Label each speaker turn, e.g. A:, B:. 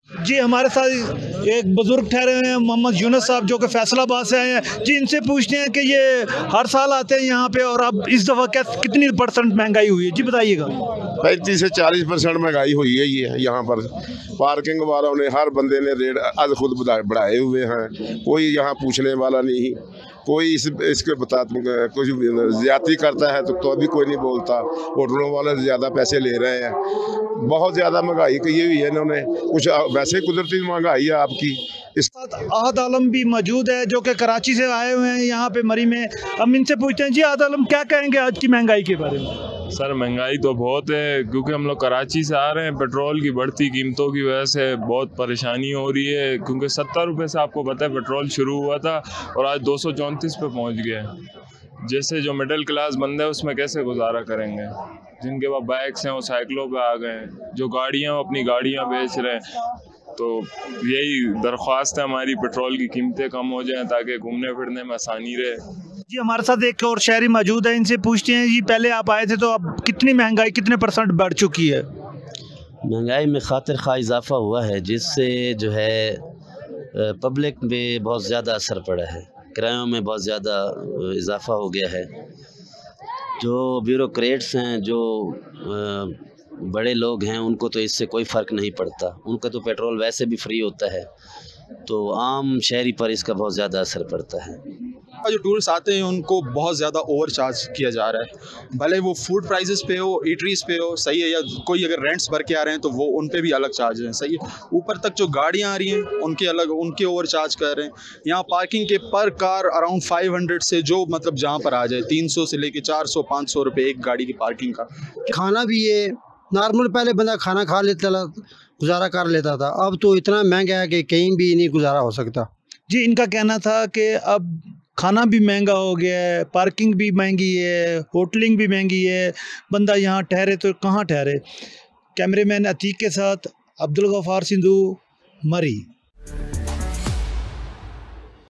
A: जी हमारे साथ एक बुजुर्ग ठहरे हुए हैं मोहम्मद यूनुस साहब, जो कि फैसलाबाद से आए हैं। जी इनसे पूछते हैं कि ये हर साल आते हैं यहाँ पे, और अब इस दफ़ा क्या कितनी परसेंट महंगाई हुई है, जी बताइएगा।
B: 35 से 40% महंगाई हुई है ये यहाँ पर। पार्किंग वालों ने, हर बंदे ने रेट आज खुद बढ़ाए हुए हैं। कोई यहाँ पूछने वाला नहीं, कोई इसके बता कुछ ज्यादती करता है तो अभी कोई नहीं बोलता। होटलों वाले ज़्यादा पैसे ले रहे हैं। बहुत ज़्यादा महंगाई की हुई है इन्होंने। कुछ वैसे कुदरती महंगाई है आपकी। इस
A: आहद आलम भी मौजूद है, जो कि कराची से आए हुए हैं यहाँ पे मरी में। हम इनसे पूछते हैं, जी आहद आलम क्या कहेंगे आज की महंगाई के बारे में।
C: सर महंगाई तो बहुत है, क्योंकि हम लोग कराची से आ रहे हैं। पेट्रोल की बढ़ती कीमतों की वजह से बहुत परेशानी हो रही है, क्योंकि 70 रुपये से आपको पता है पेट्रोल शुरू हुआ था और आज 234 पे पहुंच गया है। जैसे जो मिडिल क्लास बंदे हैं उसमें कैसे गुजारा करेंगे, जिनके पास बाइक्स हैं वो साइकिलों पे आ गए हैं, जो गाड़ियाँ अपनी गाड़ियाँ बेच रहे हैं। तो यही दरख्वास्त है हमारी, पेट्रोल की कीमतें कम हो जाएं ताकि घूमने फिरने में आसानी रहे।
A: जी हमारे साथ एक और शहरी मौजूद है, इनसे पूछते हैं, जी पहले आप आए थे तो अब कितनी महंगाई कितने % बढ़ चुकी है।
D: महंगाई में खातिर खा इजाफ़ा हुआ है, जिससे जो है पब्लिक में बहुत ज़्यादा असर पड़ा है। किरायों में बहुत ज़्यादा इजाफ़ा हो गया है। जो ब्यूरोक्रेट्स हैं, जो बड़े लोग हैं, उनको तो इससे कोई फ़र्क नहीं पड़ता। उनका तो पेट्रोल वैसे भी फ्री होता है, तो आम शहरी पर इसका बहुत ज़्यादा असर पड़ता है।
E: जो टूरिस्ट आते हैं उनको बहुत ज़्यादा ओवर चार्ज किया जा रहा है, भले वो फूड प्राइसेस पे हो, ईटरीज पे हो, सही है, या कोई अगर रेंट्स भर के आ रहे हैं तो वो उन पे भी अलग चार्ज हैं, सही है। ऊपर तक जो गाड़ियाँ आ रही हैं उनके अलग, उनके ओवर चार्ज कर रहे हैं। यहाँ पार्किंग के पर कार अराउंड 500 से, जो मतलब जहाँ पर आ जाए 300 से लेके 400-500 रुपये एक गाड़ी की पार्किंग का।
F: खाना भी ये नॉर्मल, पहले बंदा खाना खा लेता था, गुजारा कर लेता था, अब तो इतना महंगा है कि कहीं भी नहीं गुजारा हो सकता।
A: जी इनका कहना था कि अब खाना भी महंगा हो गया है, पार्किंग भी महंगी है, होटलिंग भी महंगी है, बंदा यहाँ ठहरे तो कहाँ ठहरे। कैमरेमैन अतीक के साथ अब्दुल गफ़ार सिंधु, मरी।